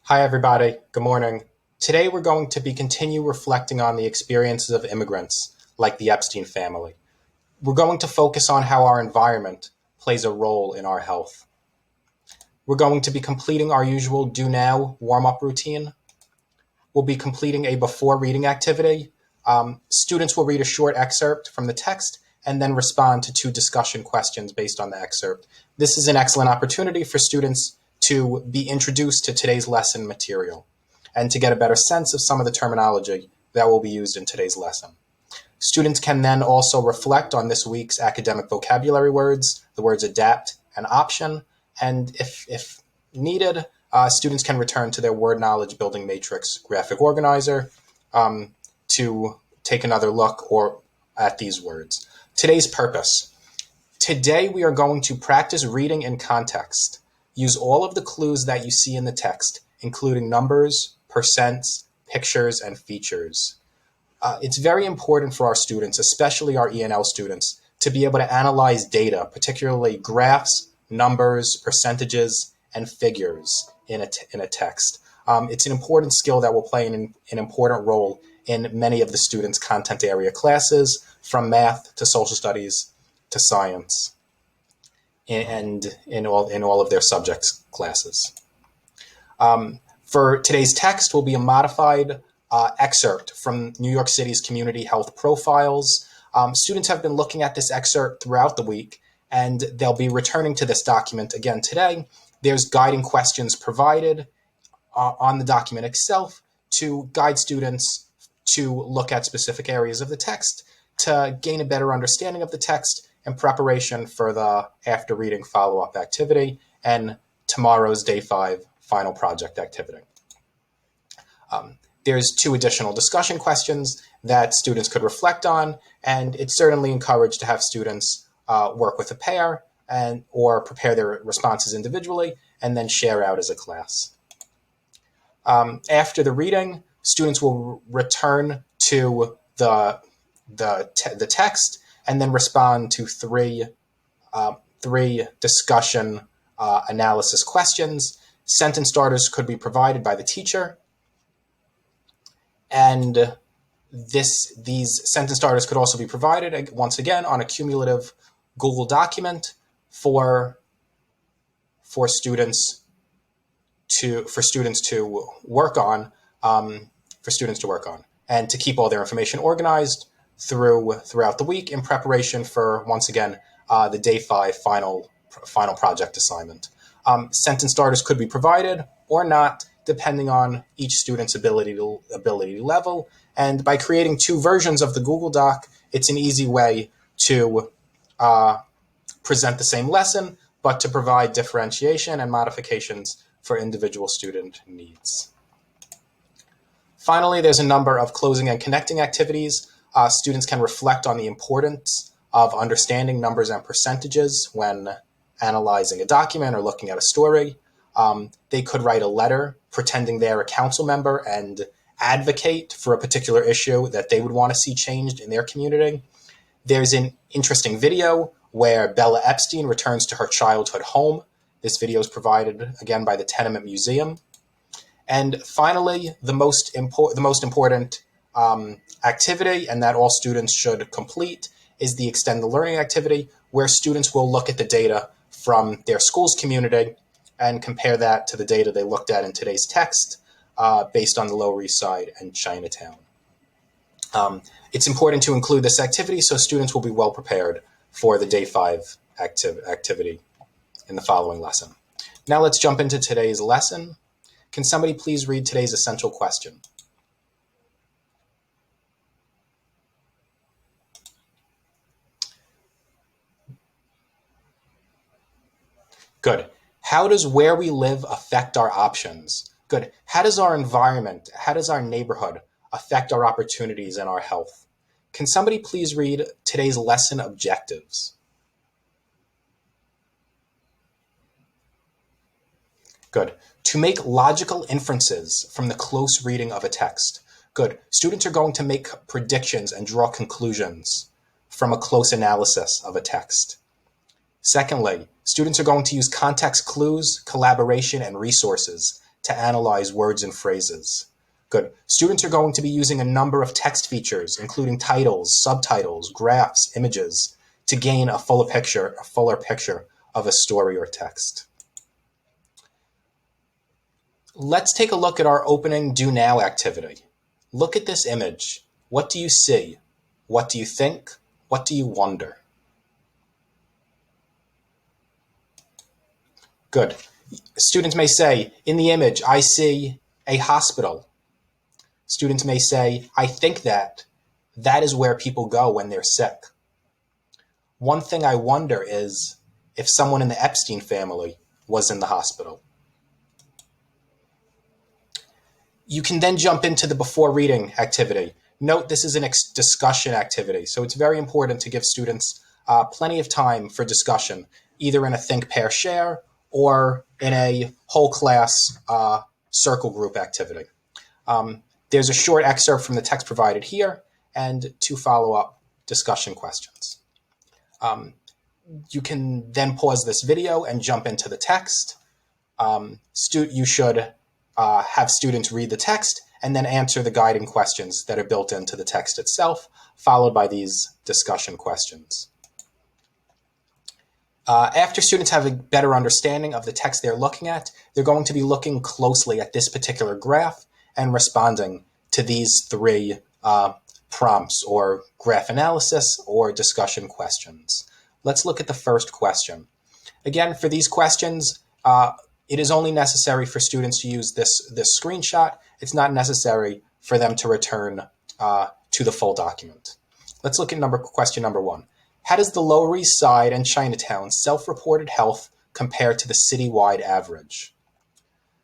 Hi, everybody. Good morning. Today, we're going to be continue reflecting on the experiences of immigrants, like the Epstein family. We're going to focus on how our environment plays a role in our health. We're going to be completing our usual do now warm up routine. We'll be completing a before reading activity. Students will read a short excerpt from the text and then respond to two discussion questions based on the excerpt. This is an excellent opportunity for students to be introduced to today's lesson material and to get a better sense of some of the terminology that will be used in today's lesson. Students can then also reflect on this week's academic vocabulary words, the words adapt and option, and if needed, students can return to their word knowledge building matrix graphic organizer to take another look at these words. Today's purpose. Today we are going to practice reading in context. Use all of the clues that you see in the text, including numbers, percents, pictures, and features. It's very important for our students, especially our ENL students, to be able to analyze data, particularly graphs, numbers, percentages, and figures in a text. It's an important skill that will play an important role in many of the students' content area classes, from math to social studies to science, and in all of their subjects classes. For today's text will be a modified excerpt from New York City's Community Health Profiles. Students have been looking at this excerpt throughout the week, and they'll be returning to this document again today. There's guiding questions provided on the document itself to guide students to look at specific areas of the text to gain a better understanding of the text in preparation for the after reading follow-up activity and tomorrow's day 5 final project activity. There's 2 additional discussion questions that students could reflect on, and it's certainly encouraged to have students work with a pair or prepare their responses individually and then share out as a class. After the reading, students will return to the text and then respond to three discussion analysis questions. Sentence starters could be provided by the teacher, and these sentence starters could also be provided once again on a cumulative Google document for students to work on and to keep all their information organized throughout the week in preparation for, once again, the day 5 final project assignment. Sentence starters could be provided or not, depending on each student's ability level. And by creating 2 versions of the Google Doc, it's an easy way to present the same lesson, but to provide differentiation and modifications for individual student needs. Finally, there's a number of closing and connecting activities. Students can reflect on the importance of understanding numbers and percentages when analyzing a document or looking at a story. They could write a letter pretending they're a council member and advocate for a particular issue that they would want to see changed in their community. There's an interesting video where Bella Epstein returns to her childhood home. This video is provided again by the Tenement Museum. And finally, the most important activity, and that all students should complete, is the Extend the Learning activity, where students will look at the data from their school's community and compare that to the data they looked at in today's text based on the Lower East Side and Chinatown. It's important to include this activity so students will be well prepared for the day 5 activity in the following lesson. Now let's jump into today's lesson. Can somebody please read today's essential question? Good. How does where we live affect our options? Good. How does our environment, how does our neighborhood affect our opportunities and our health? Can somebody please read today's lesson objectives? Good. To make logical inferences from the close reading of a text. Good. Students are going to make predictions and draw conclusions from a close analysis of a text. Secondly, students are going to use context clues, collaboration, and resources to analyze words and phrases. Good. Students are going to be using a number of text features, including titles, subtitles, graphs, images, to gain a fuller picture of a story or text. Let's take a look at our opening Do Now activity. Look at this image. What do you see? What do you think? What do you wonder? Good. Students may say, in the image, I see a hospital. Students may say, I think that is where people go when they're sick. One thing I wonder is if someone in the Epstein family was in the hospital. You can then jump into the before reading activity. Note this is an discussion activity, so it's very important to give students plenty of time for discussion, either in a think, pair, share, or in a whole class circle group activity. There's a short excerpt from the text provided here and 2 follow-up discussion questions. You can then pause this video and jump into the text. You should have students read the text and then answer the guiding questions that are built into the text itself, followed by these discussion questions. After students have a better understanding of the text they're looking at, they're going to be looking closely at this particular graph and responding to these 3 prompts, or graph analysis or discussion questions. Let's look at the first question. Again, for these questions, it is only necessary for students to use this screenshot. It's not necessary for them to return to the full document. Let's look at question number 1. How does the Lower East Side and Chinatown self-reported health compare to the citywide average?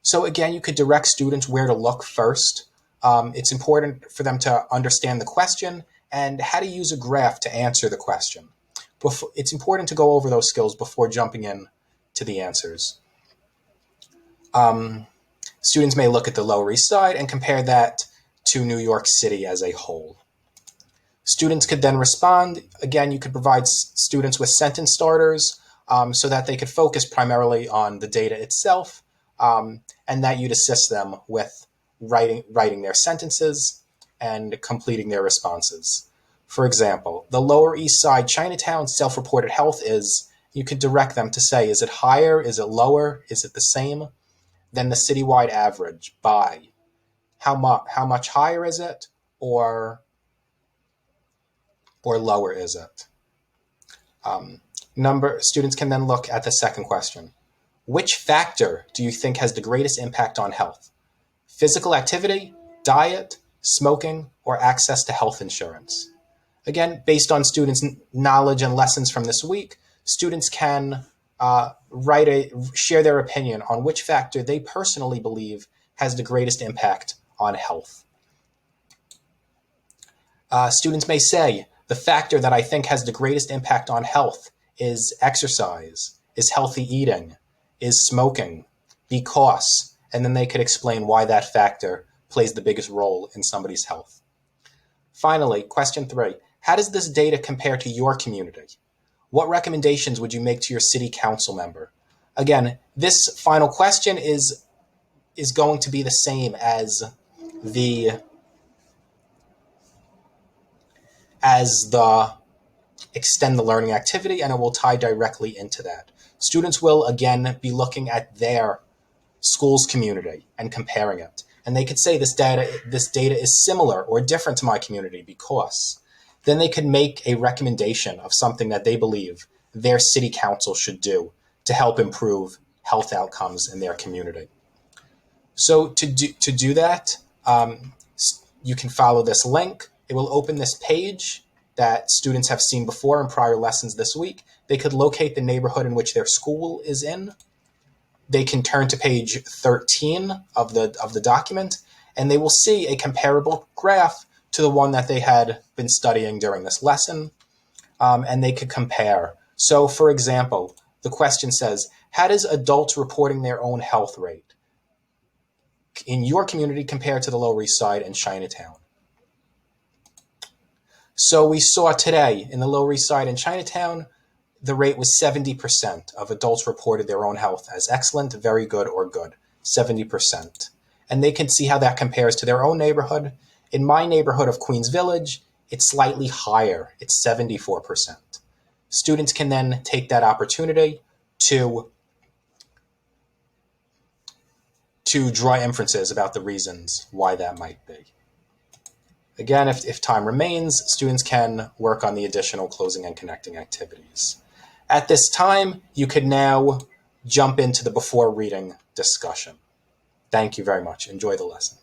So again, you could direct students where to look first. It's important for them to understand the question and how to use a graph to answer the question. It's important to go over those skills before jumping in to the answers. Students may look at the Lower East Side and compare that to New York City as a whole. Students could then respond. Again, you could provide students with sentence starters so that they could focus primarily on the data itself, and that you'd assist them with writing their sentences and completing their responses. For example, the Lower East Side Chinatown self-reported health is, you could direct them to say, is it higher, is it lower, is it the same than the citywide average by? How much higher is it, or lower is it? Students can then look at the second question. Which factor do you think has the greatest impact on health? Physical activity, diet, smoking, or access to health insurance? Again, based on students' knowledge and lessons from this week, students can share their opinion on which factor they personally believe has the greatest impact on health. Students may say, the factor that I think has the greatest impact on health is exercise, is healthy eating, is smoking, because, and then they could explain why that factor plays the biggest role in somebody's health. Finally, question 3, how does this data compare to your community? What recommendations would you make to your city council member? Again, this final question is going to be the same as the extend the learning activity, and it will tie directly into that. Students will again be looking at their school's community and comparing it. And they could say this data is similar or different to my community because. Then they could make a recommendation of something that they believe their city council should do to help improve health outcomes in their community. So to do that, you can follow this link. It will open this page that students have seen before in prior lessons this week. They could locate the neighborhood in which their school is in. They can turn to page 13 of the document, and they will see a comparable graph to the one that they had been studying during this lesson, and they could compare. So, for example, the question says, how does adults reporting their own health rate in your community compare to the Lower East Side and Chinatown? So we saw today in the Lower East Side and Chinatown, the rate was 70% of adults reported their own health as excellent, very good, or good. 70%. And they can see how that compares to their own neighborhood. In my neighborhood of Queens Village, it's slightly higher. It's 74%. Students can then take that opportunity to draw inferences about the reasons why that might be. Again, if time remains, students can work on the additional closing and connecting activities. At this time, you could now jump into the before reading discussion. Thank you very much. Enjoy the lesson.